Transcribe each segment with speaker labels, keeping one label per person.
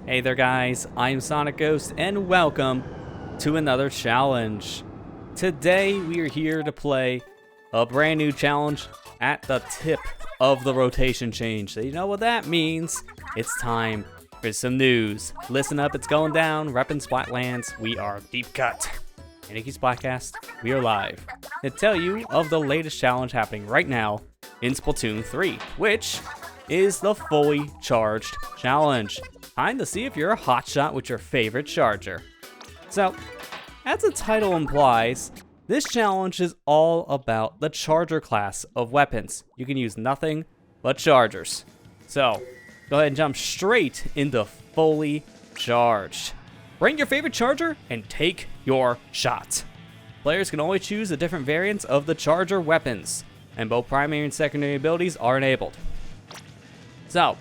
Speaker 1: Hey there guys, I'm SonicGhost and welcome to another challenge. Today we are here to play a brand new challenge at the tip of the rotation change. So you know what that means? It's time for some news. Listen up, it's going down. Reppin' Splatlands, we are deep cut. And Nikki's Podcast, we are live to tell you of the latest challenge happening right now in Splatoon 3, which is the fully charged challenge. Time to see if you're a hotshot with your favorite charger. So, as the title implies, this challenge is all about the charger class of weapons. You can use nothing but chargers. So, go ahead and jump straight into fully charged. Bring your favorite charger and take your shot. Players can only choose the different variants of the charger weapons, and both primary and secondary abilities are enabled. So,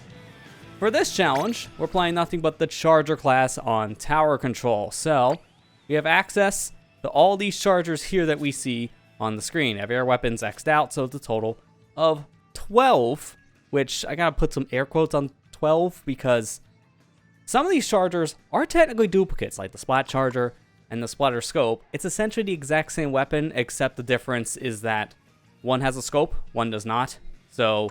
Speaker 1: for this challenge, we're playing nothing but the charger class on tower control. So, we have access to all these chargers here that we see on the screen. Every air weapon's X'd out, so it's a total of 12, which I gotta put some air quotes on 12 because some of these chargers are technically duplicates, like the Splat charger and the Splatter scope. It's essentially the exact same weapon, except the difference is that one has a scope, one does not. So,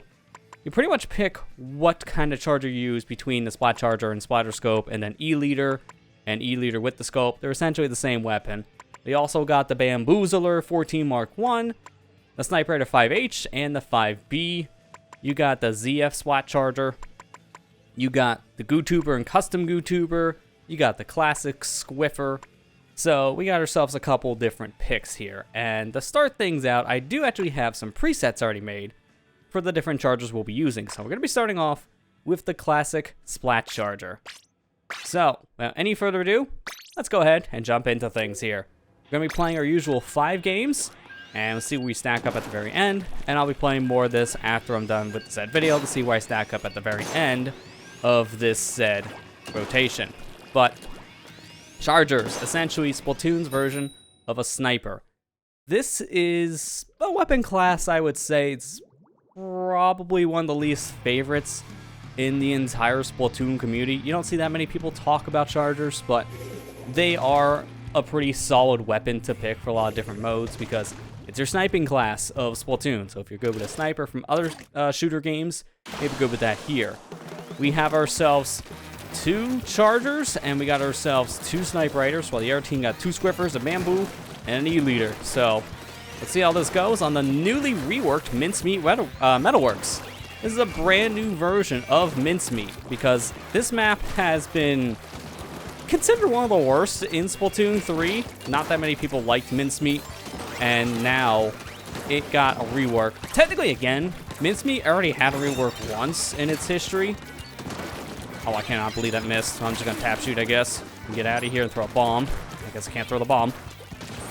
Speaker 1: you pretty much pick what kind of charger you use between the Splat charger and Splatter scope, and then E-liter and E-liter with the scope. They're essentially the same weapon. They also got the Bamboozler 14 Mark 1, the Sniper Raider 5H, and the 5B. You got the ZF Splat charger. You got the GooTuber and Custom GooTuber. You got the Classic Squiffer. So we got ourselves a couple different picks here. And to start things out, I do actually have some presets already made for the different chargers we'll be using. So we're going to be starting off with the classic Splat charger. So, without any further ado, let's go ahead and jump into things here. We're going to be playing our usual 5 games, and we'll see where we stack up at the very end. And I'll be playing more of this after I'm done with the said video to see where I stack up at the very end of this said rotation. But, chargers, essentially Splatoon's version of a sniper. This is a weapon class, I would say. It's probably one of the least favorites in the entire Splatoon community. You don't see that many people talk about chargers, but they are a pretty solid weapon to pick for a lot of different modes because it's your sniping class of Splatoon. So if you're good with a sniper from other shooter games, maybe good with that here. We have ourselves 2 chargers, and we got ourselves 2 Sniper Raiders, while the other team got 2 Squiffers, a Bamboo, and an E-liter. So let's see how this goes on the newly reworked Mincemeat Metalworks. This is a brand new version of Mincemeat because this map has been considered one of the worst in Splatoon 3. Not that many people liked Mincemeat, and now it got a rework. Technically, again, Mincemeat already had a rework once in its history. Oh, I cannot believe that missed. I'm just going to tap shoot, I guess, and get out of here and throw a bomb. I guess I can't throw the bomb.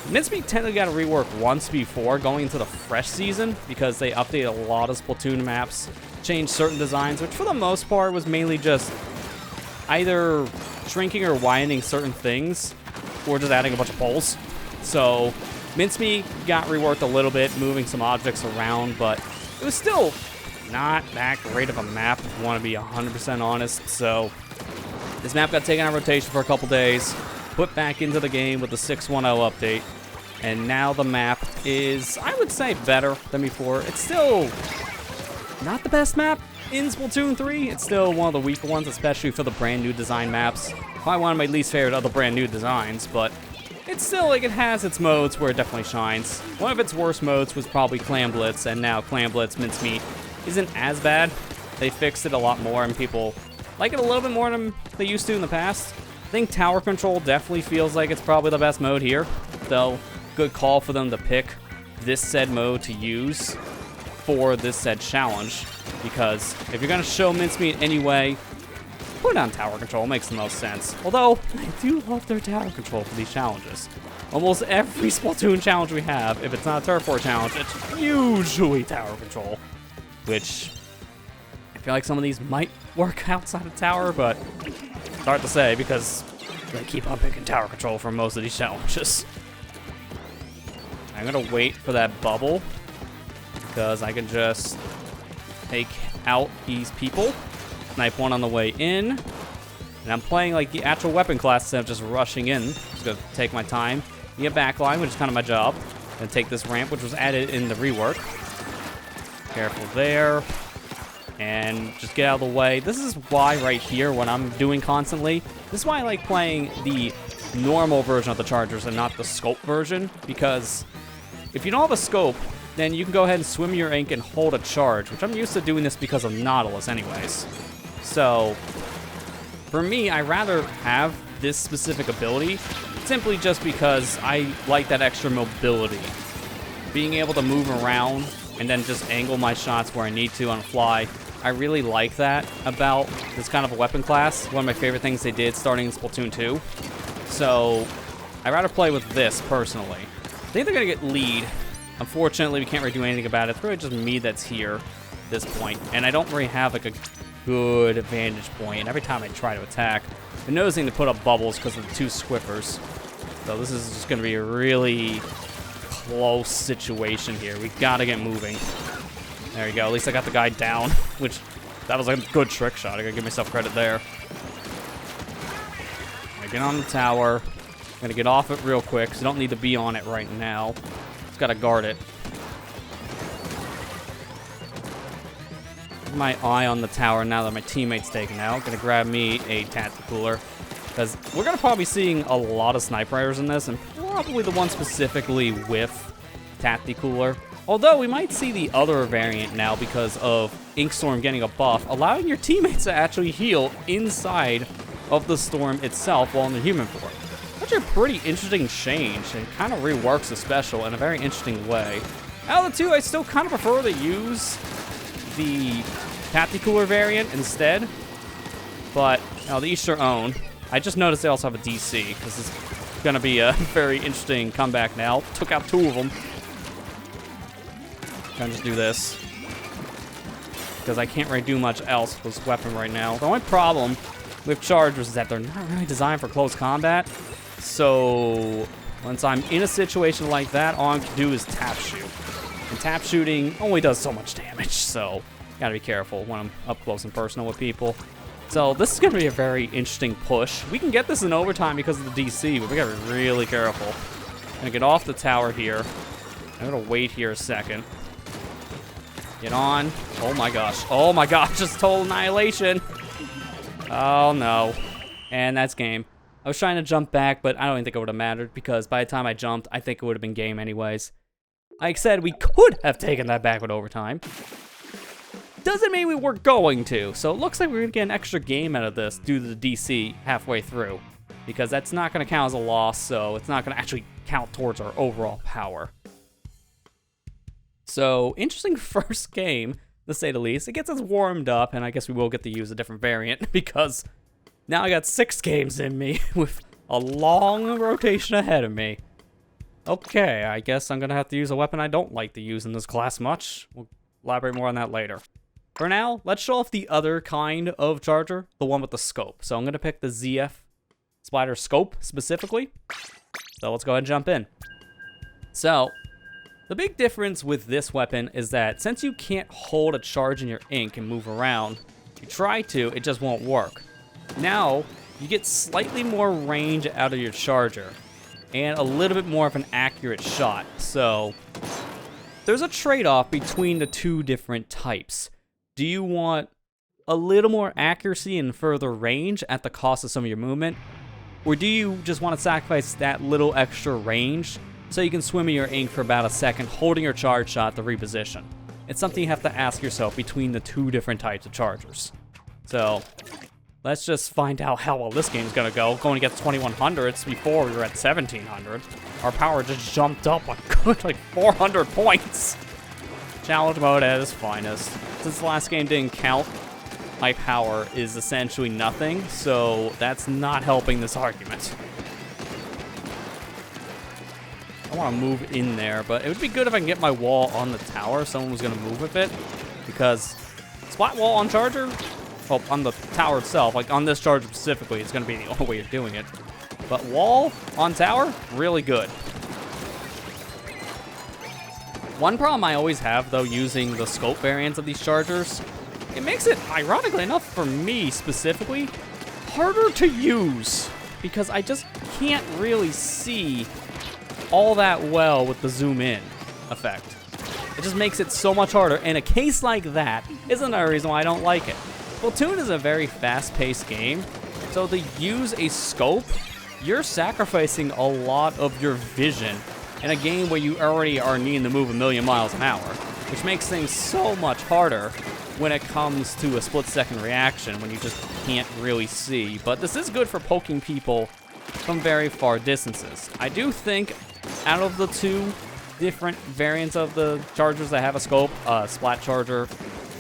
Speaker 1: Mincemeat technically got a rework once before going into the fresh season because they updated a lot of Splatoon maps, changed certain designs, which for the most part was mainly just either shrinking or widening certain things or just adding a bunch of poles. So Mincemeat got reworked a little bit, moving some objects around, but it was still not that great of a map if you want to be 100% honest. So this map got taken out of rotation for a couple days, put back into the game with the 6.10 update, and now the map is, I would say, better than before. It's still not the best map in Splatoon 3. It's still one of the weaker ones, especially for the brand new design maps. Probably one of my least favorite of the brand new designs, but it's still, like, it has its modes where it definitely shines. One of its worst modes was probably Clam Blitz, and now Clam Blitz Mincemeat isn't as bad. They fixed it a lot more, and people like it a little bit more than they used to in the past. I think Tower Control definitely feels like it's probably the best mode here, though good call for them to pick this said mode to use for this said challenge, because if you're going to show Mincemeat anyway, put on Tower Control. Makes the most sense. Although, I do love their Tower Control for these challenges. Almost every Splatoon challenge we have, if it's not a Turf War challenge, it's usually Tower Control, which I feel like some of these might work outside of Tower, but it's hard to say because I keep on picking Tower Control for most of these challenges. I'm going to wait for that bubble because I can just take out these people. Snipe one on the way in. And I'm playing like the actual weapon class instead of just rushing in. Just gonna take my time. Be a backline, which is kind of my job. Gonna take this ramp, which was added in the rework. Careful there. And just get out of the way. This is why right here, what I'm doing constantly, this is why I like playing the normal version of the chargers and not the scope version, because if you don't have a scope, then you can go ahead and swim your ink and hold a charge, which I'm used to doing this because of Nautilus anyways. So, for me, I rather have this specific ability simply just because I like that extra mobility. Being able to move around and then just angle my shots where I need to on the fly. I really like that about this kind of a weapon class. One of my favorite things they did starting in Splatoon 2. So, I'd rather play with this personally. I think they're going to get lead. Unfortunately, we can't really do anything about it. It's really just me that's here at this point. And I don't really have like a good vantage point. And every time I try to attack, I'm noticing to put up bubbles because of the two Squiffers. So this is just going to be a really close situation here. We got to get moving. There you go. At least I got the guy down, which that was a good trick shot. I got to give myself credit there. I'm gonna get on the tower. I'm going to get off it real quick because I don't need to be on it right now. Just got to guard it. My eye on the tower now that my teammate's taken out. Gonna grab me a tacticooler because we're gonna probably be seeing a lot of sniper riders in this, and probably the one specifically with tacticooler. Although we might see the other variant now because of Inkstorm getting a buff, allowing your teammates to actually heal inside of the storm itself while in the human form. Which is a pretty interesting change and kind of reworks the special in a very interesting way. Out of the two, I still kind of prefer to use the tacticooler variant instead, but the each their own. I just noticed they also have a DC because it's going to be a very interesting comeback now. Took out two of them. Gonna just do this because I can't really do much else with this weapon right now. The only problem with chargers is that they're not really designed for close combat. So once I'm in a situation like that, all I can do is tap shoot. And tap shooting only does so much damage, so gotta be careful when I'm up close and personal with people. So this is gonna be a very interesting push. We can get this in overtime because of the DC, but we gotta be really careful. I'm gonna get off the tower here. I'm gonna wait here a second. Get on. Oh my gosh. Oh my gosh, just total annihilation. Oh no. And that's game. I was trying to jump back, but I don't even think it would have mattered because by the time I jumped, I think it would have been game anyways. Like I said, we could have taken that back with overtime. Doesn't mean we were going to. So it looks like we're going to get an extra game out of this due to the DC halfway through. Because that's not going to count as a loss, so it's not going to actually count towards our overall power. So, interesting first game, to say the least. It gets us warmed up, and I guess we will get to use a different variant because now I got 6 games in me with a long rotation ahead of me. Okay, I guess I'm going to have to use a weapon I don't like to use in this class much. We'll elaborate more on that later. For now, let's show off the other kind of charger, the one with the scope. So I'm going to pick the ZF Splitter scope specifically. So let's go ahead and jump in. So, the big difference with this weapon is that since you can't hold a charge in your ink and move around, you try to, it just won't work. Now, you get slightly more range out of your charger and a little bit more of an accurate shot. So, there's a trade-off between the two different types. Do you want a little more accuracy and further range at the cost of some of your movement? Or do you just want to sacrifice that little extra range so you can swim in your ink for about a second, holding your charge shot to reposition? It's something you have to ask yourself between the two different types of chargers. So, let's just find out how well this game's gonna go. Going against 2100s, before we were at 1700. Our power just jumped up a good, like, 400 points. Challenge mode at its finest. Since the last game didn't count, my power is essentially nothing, so that's not helping this argument. I want to move in there, but it would be good if I can get my wall on the tower if someone was going to move with it, because splat wall on charger, well, on the tower itself, like on this charger specifically, is going to be the only way of doing it. But wall on tower, really good. One problem I always have, though, using the scope variants of these chargers, it makes it, ironically enough for me specifically, harder to use because I just can't really see all that well with the zoom in effect. It just makes it so much harder, and a case like that is another reason why I don't like it. Splatoon is a very fast-paced game, so to use a scope, you're sacrificing a lot of your vision in a game where you already are needing to move a million miles an hour, which makes things so much harder when it comes to a split-second reaction when you just can't really see. But this is good for poking people from very far distances. I do think out of the two different variants of the chargers that have a scope, Splat Charger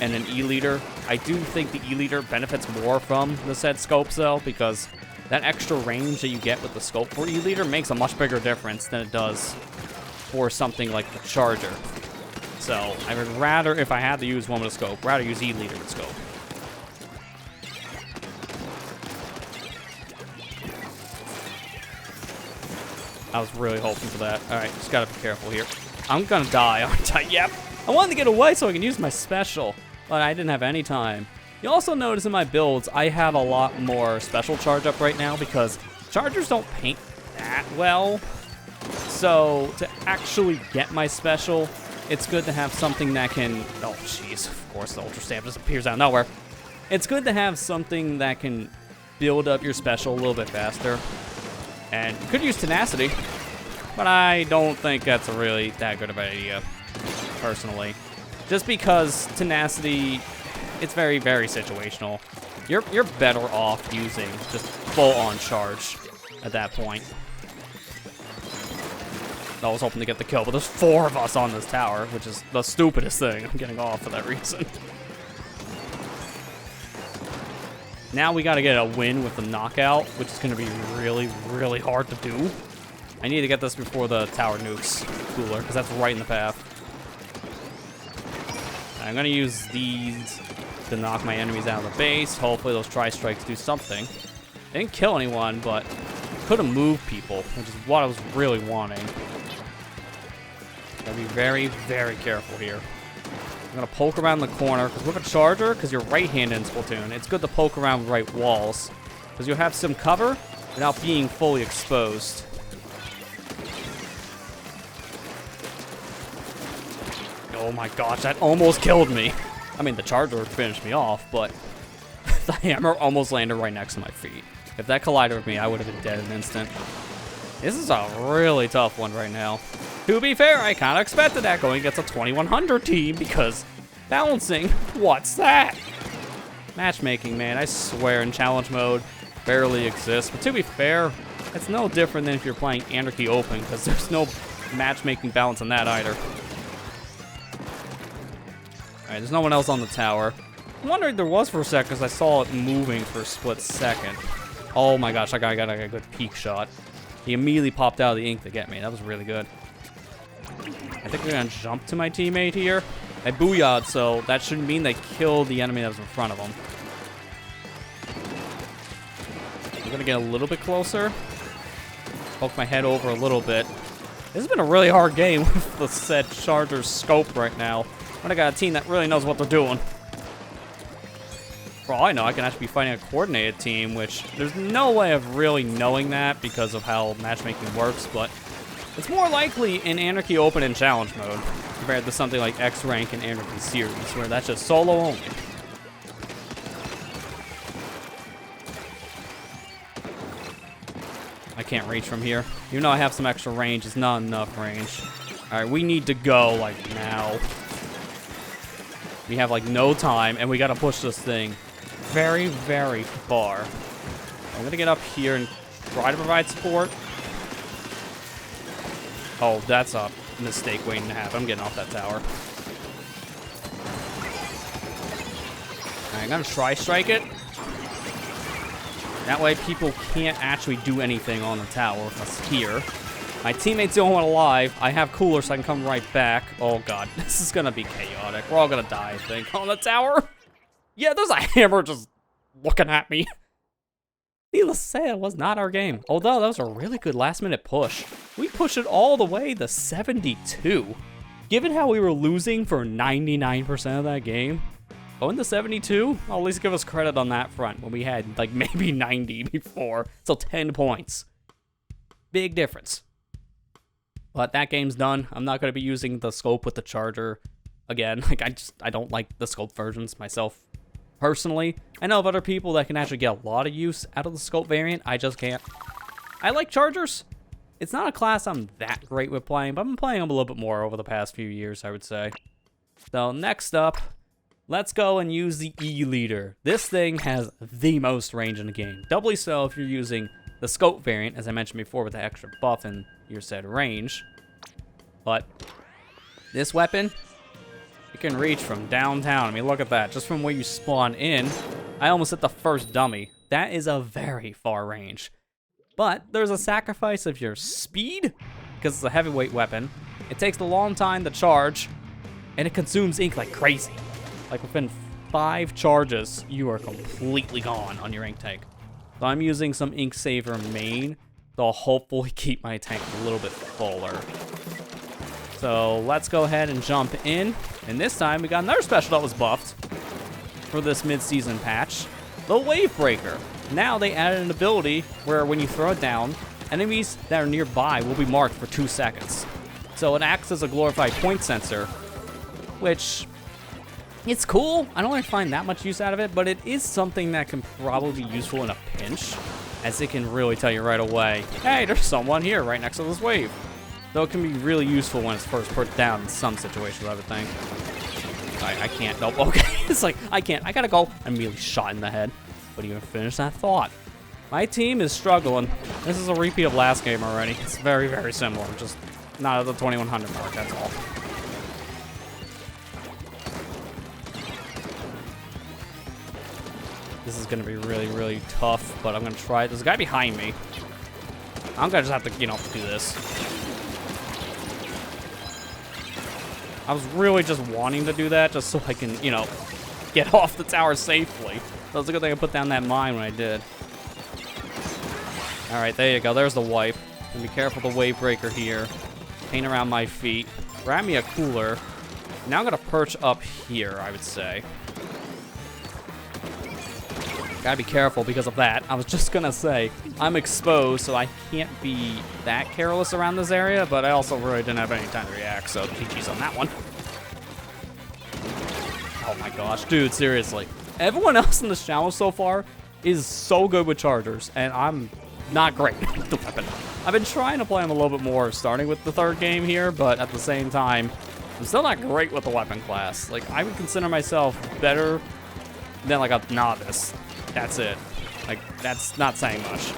Speaker 1: and an E-liter, I do think the E-liter benefits more from the said scopes though, because that extra range that you get with the scope for E-liter makes a much bigger difference than it does for something like the Charger. So I would rather, if I had to use one with a scope, rather use E-liter with scope. I was really hoping for that. All right, just gotta be careful here. I'm gonna die, aren't I? Yep. I wanted to get away so I can use my special, but I didn't have any time. You also notice in my builds, I have a lot more special charge up right now because chargers don't paint that well. So to actually get my special, it's good to have something that can, oh jeez, of course the Ultra Stamp just appears out of nowhere. It's good to have something that can build up your special a little bit faster. And you could use Tenacity, but I don't think that's a really that good of an idea, personally. Just because Tenacity, it's very, very situational. You're better off using just full-on charge at that point. I was hoping to get the kill, but there's 4 of us on this tower, which is the stupidest thing. I'm getting off for that reason. Now we gotta get a win with the knockout, which is gonna be really, really hard to do. I need to get this before the tower nukes cooler, because that's right in the path. I'm gonna use these to knock my enemies out of the base. Hopefully those tri-strikes do something. They didn't kill anyone, but could have moved people, which is what I was really wanting. Gotta be very, very careful here. I'm gonna poke around the corner, because with a charger, because you're right-handed in Splatoon, it's good to poke around right walls, because you'll have some cover without being fully exposed. Oh my gosh, that almost killed me. I mean, the charger finished me off, but the hammer almost landed right next to my feet. If that collided with me, I would have been dead in an instant. This is a really tough one right now. To be fair, I kind of expected that going against a 2100 team because balancing, what's that? Matchmaking, man, I swear in challenge mode barely exists. But to be fair, it's no different than if you're playing Anarchy Open because there's no matchmaking balance in that either. Alright, there's no one else on the tower. I'm wondering if there was for a sec because I saw it moving for a split second. Oh my gosh, that guy got a good peek shot. He immediately popped out of the ink to get me. That was really good. I think we're gonna jump to my teammate here. I booyah'd, so that should mean they killed the enemy that was in front of them. I'm gonna get a little bit closer. Poke my head over a little bit. This has been a really hard game with the said Charger's scope right now. But I got a team that really knows what they're doing. For all I know, I can actually be fighting a coordinated team, which there's no way of really knowing that because of how matchmaking works, but it's more likely in Anarchy Open and Challenge mode compared to something like X-Rank and Anarchy Series, where that's just solo only. I can't reach from here. Even though I have some extra range, it's not enough range. Alright, we need to go, like, now. We have, like, no time, and we gotta push this thing very, very far. I'm gonna get up here and try to provide support. Oh, that's a mistake waiting to happen. I'm getting off that tower. Alright, I'm gonna tri-strike it. That way people can't actually do anything on the tower with us here. My teammates the only one alive. I have cooler so I can come right back. Oh god, this is gonna be chaotic. We're all gonna die, I think, on the tower. Yeah, there's a hammer just looking at me. Needless to say, it was not our game. Although that was a really good last-minute push. We pushed it all the way to 72. Given how we were losing for 99% of that game, Going to 72? I'll at least give us credit on that front when we had like maybe 90 before. So 10 points. Big difference. But that game's done. I'm not going to be using the scope with the charger again. Like, I don't like the scope versions myself personally. I know of other people that can actually get a lot of use out of the scope variant. I just can't. I like chargers. It's not a class I'm that great with playing, but I've been playing them a little bit more over the past few years, I would say. So next up, let's go and use the E-Leader. This thing has the most range in the game. Doubly so if you're using the scope variant, as I mentioned before, with the extra buff and your said range. But this weapon, it can reach from downtown. I mean, look at that. Just from where you spawn in, I almost hit the first dummy. That is a very far range. But there's a sacrifice of your speed, because it's a heavyweight weapon. It takes a long time to charge, and it consumes ink like crazy. Like within 5 charges, you are completely gone on your ink tank. So I'm using some ink saver main to hopefully keep my tank a little bit fuller. So let's go ahead and jump in. And this time we got another special that was buffed for this mid-season patch. The Wave Breaker. Now they added an ability where when you throw it down, enemies that are nearby will be marked for 2 seconds. So it acts as a glorified point sensor, which it's cool. I don't really find that much use out of it, but it is something that can probably be useful in a pinch, as it can really tell you right away, hey, there's someone here right next to this wave. Though it can be really useful when it's first put down in some situations, I would think. I can't. Nope. Okay. It's like, I can't. I gotta go. I'm immediately shot in the head. But even finish that thought. My team is struggling. This is a repeat of last game already. It's very, very similar. Just not at the 2100 mark, that's all. This is going to be really, really tough, but I'm going to try it. There's a guy behind me. I'm going to just have to, you know, do this. I was really just wanting to do that just so I can, you know, get off the tower safely. So it's a good thing I put down that mine when I did. All right, there you go. There's the wipe. And be careful the wave breaker here. Paint around my feet. Grab me a cooler. Now I'm going to perch up here, I would say. Gotta be careful because of that. I was just gonna say, I'm exposed, so I can't be that careless around this area, but I also really didn't have any time to react, so GG's on that one. Oh my gosh, dude, seriously. Everyone else in this challenge so far is so good with chargers, and I'm not great with the weapon. I've been trying to play them a little bit more, starting with the 3rd game here, but at the same time, I'm still not great with the weapon class. Like, I would consider myself better than, like, a novice. That's it. Like, that's not saying much.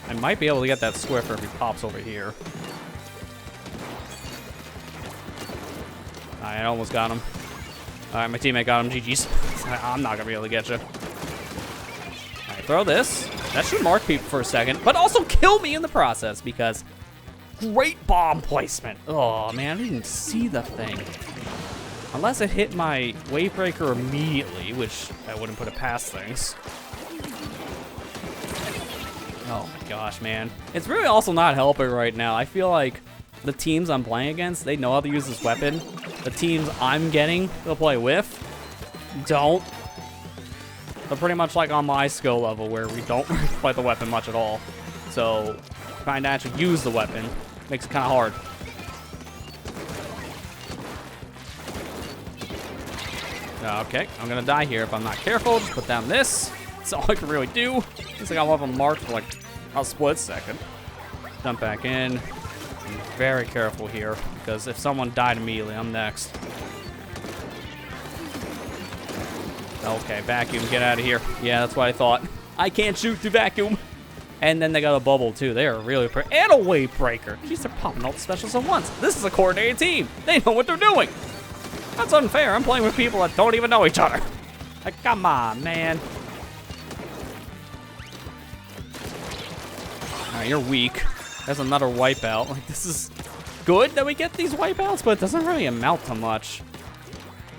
Speaker 1: I might be able to get that Swiffer if he pops over here. I almost got him. Alright, my teammate got him. GG's. I'm not gonna be able to get you. Alright, throw this. That should mark people for a second, but also kill me in the process because great bomb placement. Oh, man, I didn't even see the thing. Unless it hit my wave breaker immediately, which I wouldn't put it past things. Oh my gosh, man. It's really also not helping right now. I feel like the teams I'm playing against, they know how to use this weapon. The teams I'm getting to play with don't. They're pretty much like on my skill level where we don't play the weapon much at all. So trying to actually use the weapon makes it kind of hard. Okay, I'm gonna die here if I'm not careful. Just put down this. That's all I can really do. Looks like I'll have them marked for like a split second. Jump back in. Be very careful here, because if someone died immediately, I'm next. Okay, vacuum, get out of here. Yeah, that's what I thought. I can't shoot through vacuum. And then they got a bubble too. They are really and a wave breaker. Jeez, they're popping all the specials at once. This is a coordinated team. They know what they're doing. That's unfair. I'm playing with people that don't even know each other. Like, come on, man. Alright, you're weak. There's another wipeout. Like, this is good that we get these wipeouts, but it doesn't really amount to much.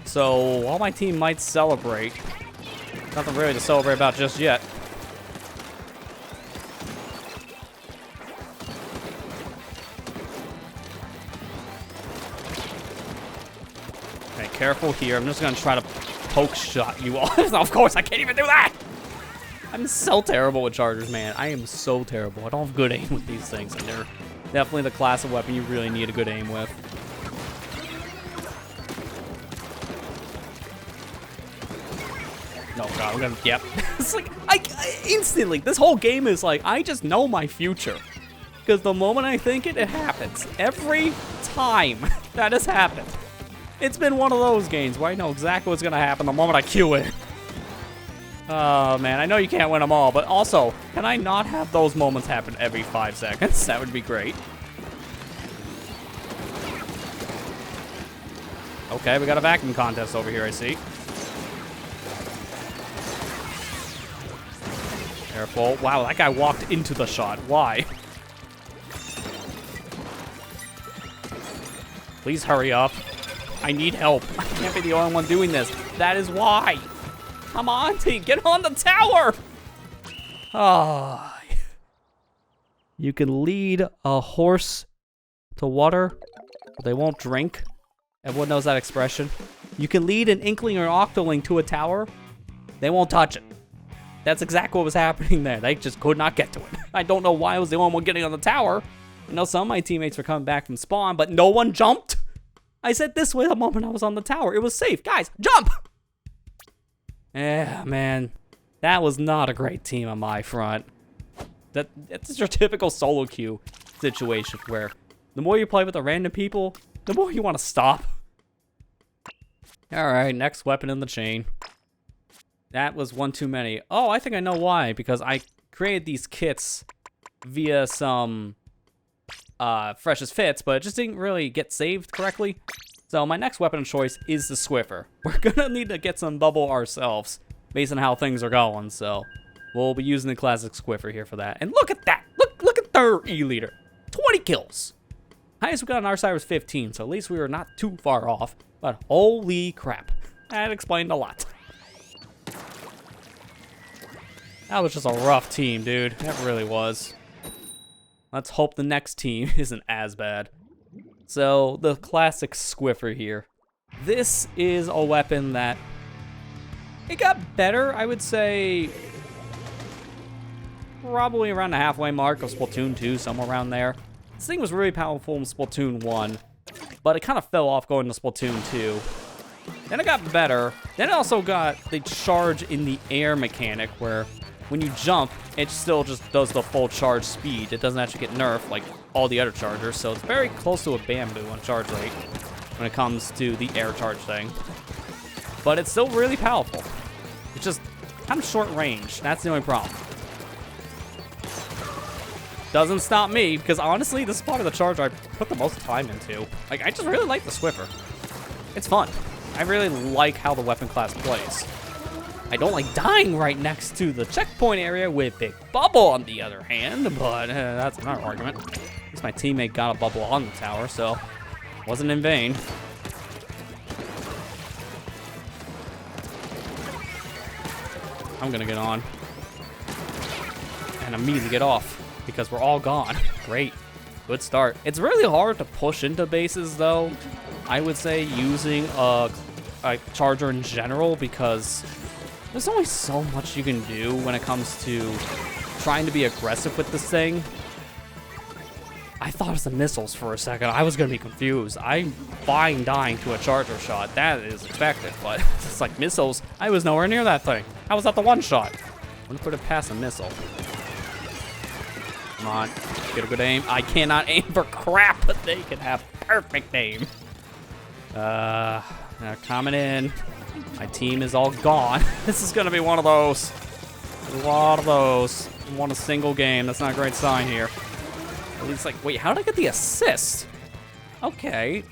Speaker 1: So, while my team might celebrate, nothing really to celebrate about just yet. careful here. I'm just gonna try to poke shot you all. Of course, I can't even do that. I'm so terrible with chargers, man. I am so terrible. I don't have good aim with these things, and they're definitely the class of weapon you really need a good aim with. No, God, I'm gonna, yep. It's like, I instantly, this whole game is like, I just know my future. Because the moment I think it, it happens. Every time that has happened. It's been one of those games where I know exactly what's gonna happen the moment I cue it. Oh, man, I know you can't win them all, but also, can I not have those moments happen every 5 seconds? That would be great. Okay, we got a vacuum contest over here, I see. Careful. Wow, that guy walked into the shot. Why? Please hurry up. I need help. I can't be the only one doing this. That is why. Come on, team. Get on the tower. Ah. Oh. You can lead a horse to water, but they won't drink. Everyone knows that expression. You can lead an inkling or octoling to a tower. They won't touch it. That's exactly what was happening there. They just could not get to it. I don't know why I was the only one getting on the tower. I know some of my teammates were coming back from spawn, but no one jumped. I said this way the moment I was on the tower. It was safe. Guys, jump! Yeah, man. That was not a great team on my front. That's your typical solo queue situation where the more you play with the random people, the more you want to stop. All right, next weapon in the chain. That was one too many. Oh, I think I know why. Because I created these kits via some freshest fits, but it just didn't really get saved correctly. So my next weapon of choice is the Swiffer. We're gonna need to get some bubble ourselves based on how things are going. So we'll be using the classic Swiffer here for that. And look at that! Look at their E-leader. 20 kills. Highest we got on our side was 15, so at least we were not too far off. But holy crap. That explained a lot. That was just a rough team, dude. That really was. Let's hope the next team isn't as bad. So, the classic Swiffer here. This is a weapon that... it got better, I would say... probably around the halfway mark of Splatoon 2, somewhere around there. This thing was really powerful in Splatoon 1, but it kind of fell off going to Splatoon 2. Then it got better. Then it also got the charge in the air mechanic, where when you jump, it still just does the full charge speed. It doesn't actually get nerfed like all the other chargers, so it's very close to a bamboo on charge rate when it comes to the air charge thing. But it's still really powerful. It's just kind of short range. That's the only problem. Doesn't stop me, because honestly, this is part of the charge I put the most time into. Like, I just really like the Swiffer. It's fun. I really like how the weapon class plays. I don't like dying right next to the checkpoint area with Big Bubble on the other hand, but that's another argument. At least my teammate got a bubble on the tower, so it wasn't in vain. I'm gonna get on and immediately get off because we're all gone. Great, good start. It's really hard to push into bases though, I would say, using a charger in general, because there's only so much you can do when it comes to trying to be aggressive with this thing. I thought it was the missiles for a second. I was gonna be confused. I'm fine dying to a charger shot. That is expected, but it's like missiles. I was nowhere near that thing. How was that the one shot? I'm gonna put it past a missile. Come on, get a good aim. I cannot aim for crap, but they can have perfect aim. Now coming in. My team is all gone. This is gonna be one of those. A lot of those. Won a single game. That's not a great sign here. At least, like, wait, how did I get the assist? Okay.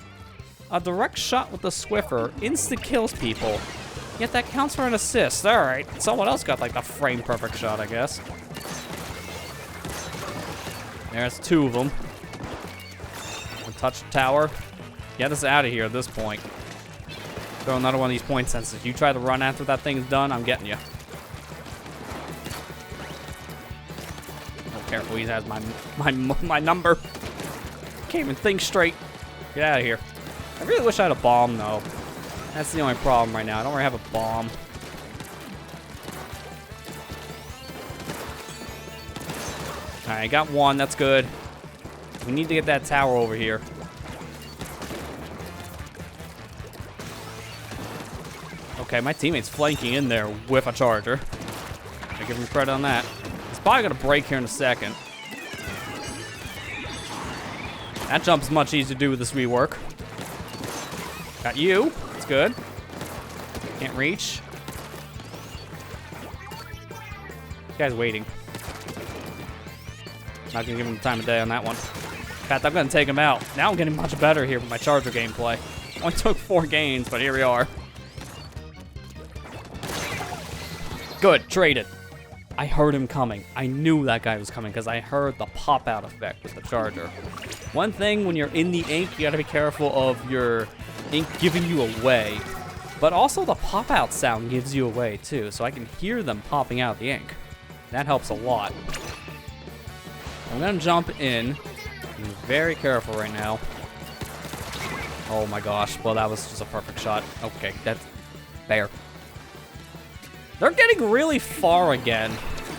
Speaker 1: A direct shot with the Swiffer insta kills people. Yet that counts for an assist. All right. Someone else got, like, the frame perfect shot, I guess. There's two of them. Touch the tower. Get us out of here at this point. Throw another one of these point sensors. You try to run after that thing's done, I'm getting you. Oh, careful, he has my number. Can't even think straight. Get out of here. I really wish I had a bomb, though. That's the only problem right now. I don't really have a bomb. Alright, I got one. That's good. We need to get that tower over here. Okay, my teammate's flanking in there with a charger. I give him credit on that. He's probably gonna break here in a second. That jump's much easier to do with this rework. Got you. That's good. Can't reach. This guy's waiting. Not gonna give him the time of day on that one. In fact, I'm gonna take him out. Now I'm getting much better here with my charger gameplay. Only took 4 games, but here we are. Good, traded. I heard him coming. I knew that guy was coming because I heard the pop-out effect with the charger. One thing, when you're in the ink, you gotta be careful of your ink giving you away. But also the pop-out sound gives you away too, so I can hear them popping out of the ink. That helps a lot. I'm gonna jump in. Be very careful right now. Oh my gosh, well that was just a perfect shot. Okay, that's fair. They're getting really far again.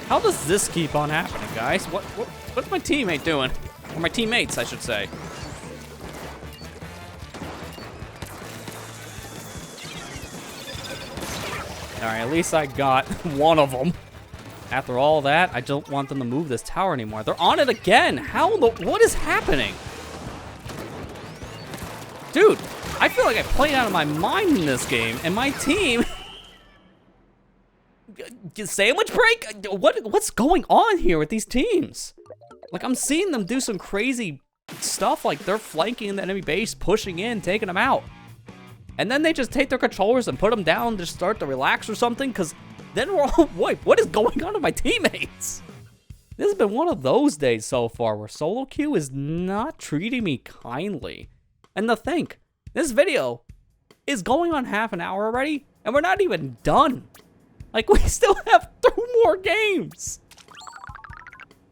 Speaker 1: How does this keep on happening, guys? What's my teammate doing? Or my teammates, I should say. Alright, at least I got one of them. After all that, I don't want them to move this tower anymore. They're on it again. What is happening? Dude, I feel like I played out of my mind in this game, and my team... Sandwich break? What's going on here with these teams? Like, I'm seeing them do some crazy stuff, like they're flanking the enemy base, pushing in, taking them out. And then they just take their controllers and put them down to start to relax or something, because then we're all, wait, what is going on with my teammates? This has been one of those days so far where solo queue is not treating me kindly. And to think, this video is going on half an hour already, and we're not even done. Like, we still have 2 more games.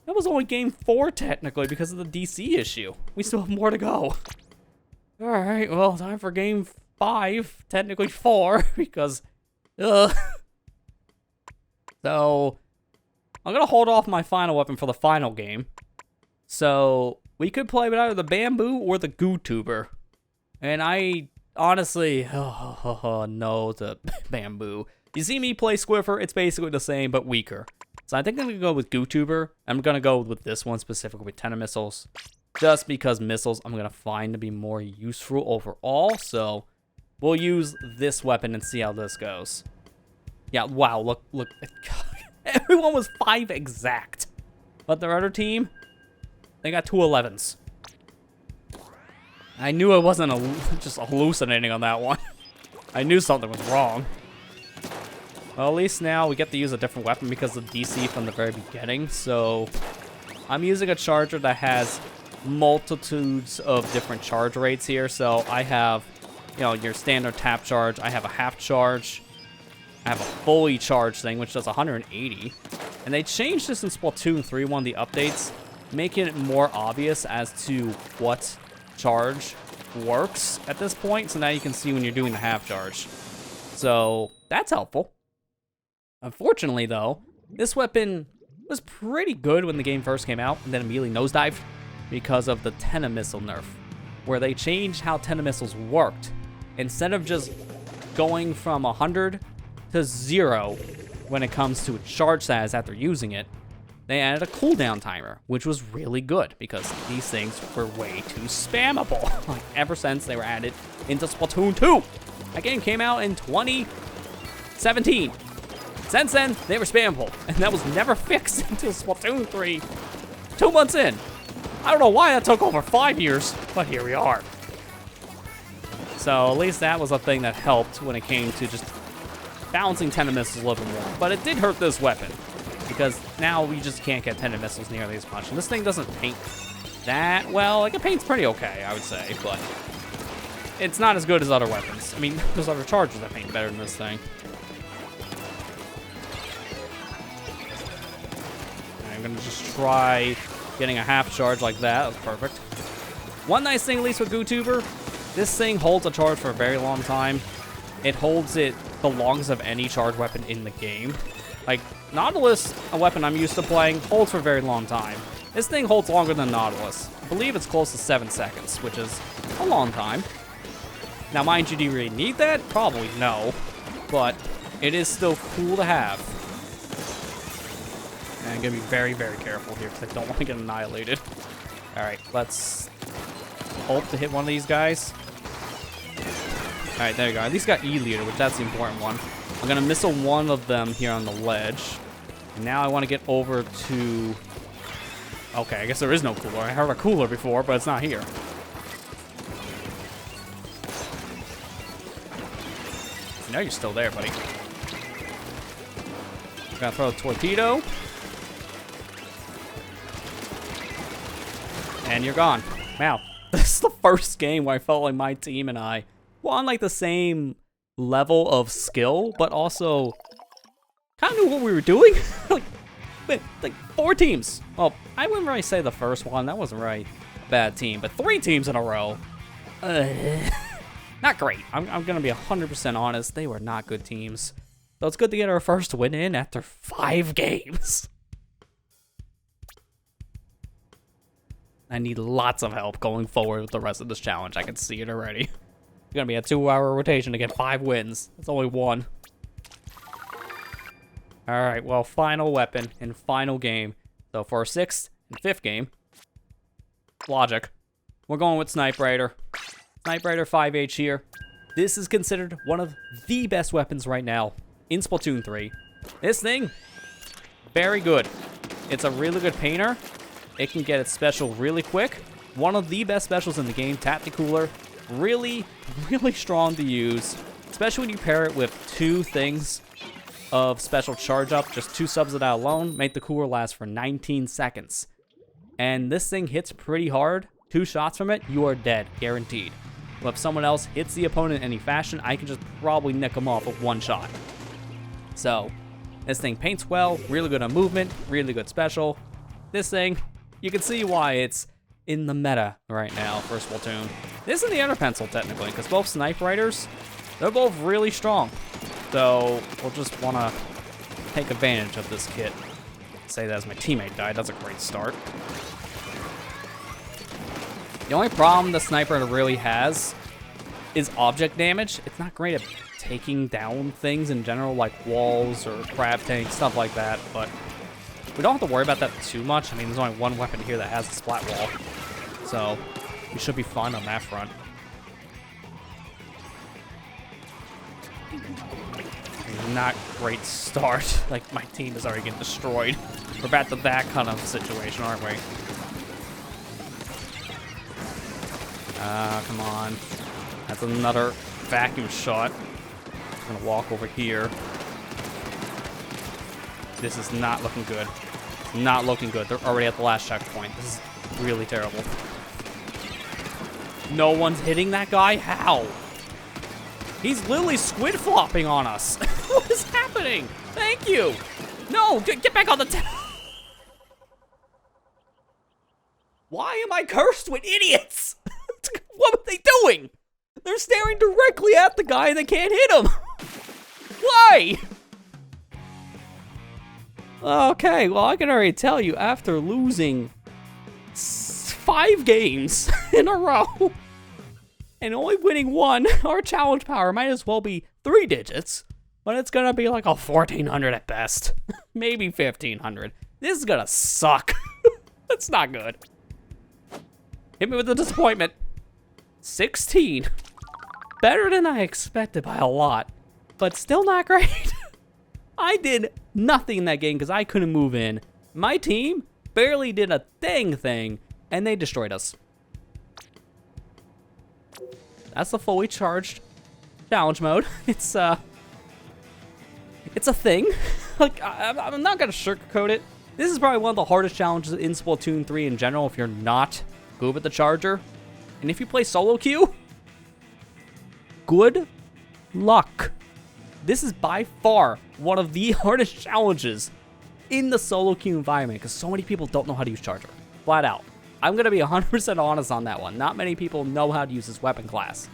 Speaker 1: That was only game 4, technically, because of the DC issue. We still have more to go. All right, well, time for game 5, technically 4, because, So, I'm gonna hold off my final weapon for the final game. So, we could play with either the bamboo or the goo tuber. And I, honestly, no, the bamboo. You see me play Squiffer, it's basically the same, but weaker. So I think I'm gonna go with GooTuber. I'm gonna go with this one specifically with 10 missiles. Just because missiles I'm gonna find to be more useful overall. So we'll use this weapon and see how this goes. Yeah, wow, look. Everyone was 5 exact. But their other team, they got 2 11s. I knew I wasn't just hallucinating on that one. I knew something was wrong. Well, at least now we get to use a different weapon because of DC from the very beginning. So I'm using a charger that has multitudes of different charge rates here. So I have, you know, your standard tap charge. I have a half charge. I have a fully charged thing, which does 180. And they changed this in Splatoon 3, one of the updates, making it more obvious as to what charge works at this point. So now you can see when you're doing the half charge. So that's helpful. Unfortunately, though, this weapon was pretty good when the game first came out, and then immediately nosedived because of the Tenna missile nerf, where they changed how Tenna missiles worked. Instead of just going from 100 to 0 when it comes to its charge status after using it, they added a cooldown timer, which was really good because these things were way too spammable. Like, ever since they were added into Splatoon 2. That game came out in 2017. Since then, they were spammable, and that was never fixed until Splatoon 3, 2 months in. I don't know why that took over 5 years, but here we are. So at least that was a thing that helped when it came to just balancing Tenna missiles a little bit more. But it did hurt this weapon, because now we just can't get Tenna missiles nearly as much. And this thing doesn't paint that well. Like, it paints pretty okay, I would say, but it's not as good as other weapons. I mean, there's other chargers that paint better than this thing. I'm gonna just try getting a half charge like that. That's perfect. One nice thing, at least with GooTuber, this thing holds a charge for a very long time. it holds it the longest of any charged weapon in the game. Like, Nautilus, a weapon I'm used to playing, holds for a very long time. This thing holds longer than Nautilus. I believe it's close to 7 seconds, which is a long time. Now, mind you, do you really need that? Probably no. But it is still cool to have. And I'm going to be very, very careful here because I don't want to get annihilated. Alright, let's hope to hit one of these guys. Alright, there you go. At least got E-Leader, which that's the important one. I'm going to missile one of them here on the ledge. And now I want to get over to... Okay, I guess there is no cooler. I heard a cooler before, but it's not here. I know you're still there, buddy. Gotta throw a torpedo. And you're gone. Wow. This is the first game where I felt like my team and I were on like the same level of skill, but also kind of knew what we were doing. like 4 teams. Well, I wouldn't really say the first one. That wasn't really a bad team, but 3 teams in a row. Not great. I'm going to be 100% honest. They were not good teams. So it's good to get our first win in after 5 games. I need lots of help going forward with the rest of this challenge. I can see it already. It's going to be a 2-hour rotation to get 5 wins. That's only 1. Alright, well, final weapon and final game. So for our 6th and 5th game, logic. We're going with Sniper Raider. Sniper Raider 5H here. This is considered one of the best weapons right now in Splatoon 3. This thing, very good. It's a really good painter. It can get its special really quick. One of the best specials in the game, Tacticooler. Really, really strong to use, especially when you pair it with 2 things of special charge up. Just 2 subs of that alone make the cooler last for 19 seconds. And this thing hits pretty hard. 2 shots from it, you are dead, guaranteed. Well, if someone else hits the opponent in any fashion, I can just probably nick them off with 1 shot. So, this thing paints well, really good on movement, really good special. This thing, you can see why it's in the meta right now for Splatoon. This is the Ender Pencil, technically, because both Sniper Raiders, they're both really strong. So, we'll just want to take advantage of this kit. Say that as my teammate died, that's a great start. The only problem the Sniper really has is object damage. It's not great at taking down things in general, like walls or crab tanks, stuff like that, but we don't have to worry about that too much. I mean, there's only 1 weapon here that has a splat wall, so we should be fine on that front. Not great start. Like, my team is already getting destroyed. We're back to that kind of situation, aren't we? Come on. That's another vacuum shot. I'm gonna walk over here. This is not looking good. Not looking good. They're already at the last checkpoint. This is really terrible. No one's hitting that guy? How? He's literally squid flopping on us. What is happening? Thank you. No, get back on the tower. Why am I cursed with idiots? What are they doing? They're staring directly at the guy and they can't hit him. Why? Okay, well, I can already tell you, after losing 5 games in a row and only winning 1, our challenge power might as well be 3 digits, but it's gonna be like a 1400 at best. Maybe 1500. This is gonna suck. That's not good. Hit me with the disappointment. 16. Better than I expected by a lot, but still not great. I did nothing in that game because I couldn't move in. My team barely did a thing, and they destroyed us. That's the fully charged challenge mode. It's a thing. Like, I'm not gonna sugarcoat it. This is probably one of the hardest challenges in Splatoon 3 in general if you're not good with the charger. And if you play solo queue, good luck. This is by far one of the hardest challenges in the solo queue environment because so many people don't know how to use charger. Flat out. I'm going to be 100% honest on that one. Not many people know how to use this weapon class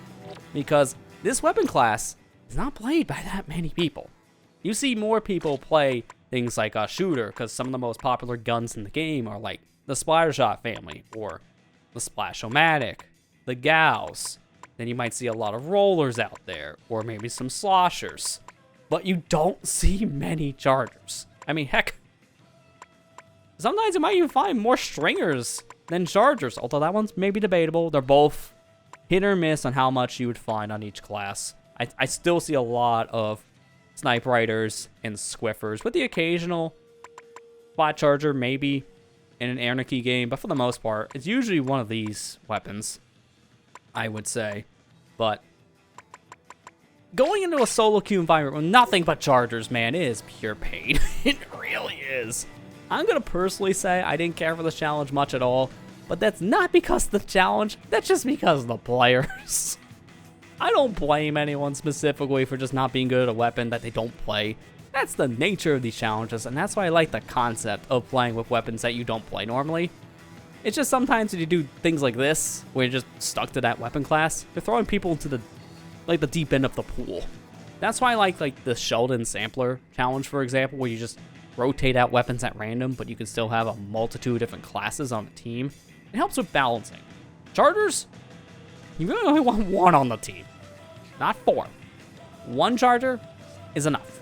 Speaker 1: because this weapon class is not played by that many people. You see more people play things like a shooter, because some of the most popular guns in the game are like the Splattershot family, or the Splash-O-Matic, the Gauss. Then you might see a lot of rollers out there, or maybe some sloshers. But you don't see many chargers. I mean, heck, sometimes you might even find more stringers than chargers, although that one's maybe debatable. They're both hit or miss on how much you would find on each class. I still see a lot of snipe riders and squiffers, with the occasional spot charger maybe in an anarchy game, but for the most part, it's usually one of these weapons, I would say. But going into a solo queue environment with nothing but chargers, man, is pure pain. It really is. I'm gonna personally say I didn't care for this challenge much at all, but that's not because of the challenge, that's just because of the players. I don't blame anyone specifically for just not being good at a weapon that they don't play. That's the nature of these challenges, and that's why I like the concept of playing with weapons that you don't play normally. It's just sometimes when you do things like this, where you're just stuck to that weapon class, you're throwing people into the deep end of the pool. That's why I like the Sheldon Sampler challenge, for example, where you just rotate out weapons at random, but you can still have a multitude of different classes on the team. It helps with balancing. Chargers, you really only want one on the team, not 4. 1 charger is enough,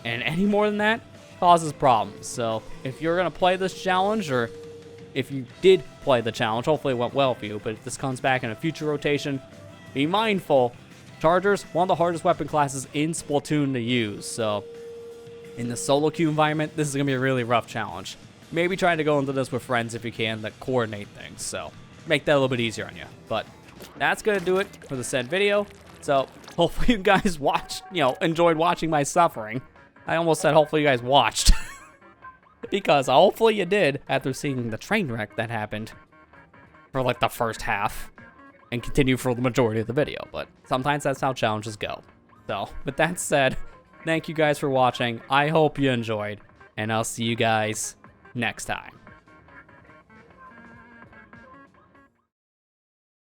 Speaker 1: and any more than that causes problems. So if you're gonna play this challenge, or if you did play the challenge, hopefully it went well for you, but if this comes back in a future rotation, be mindful. Chargers, one of the hardest weapon classes in Splatoon to use, so in the solo queue environment, this is going to be a really rough challenge. Maybe try to go into this with friends if you can that coordinate things, so make that a little bit easier on you. But that's going to do it for the said video. So hopefully you guys enjoyed watching my suffering. I almost said hopefully you guys watched. Because hopefully you did after seeing the train wreck that happened for like the first half and continue for the majority of the video. But sometimes that's how challenges go. So with that said, thank you guys for watching. I hope you enjoyed, and I'll see you guys next time.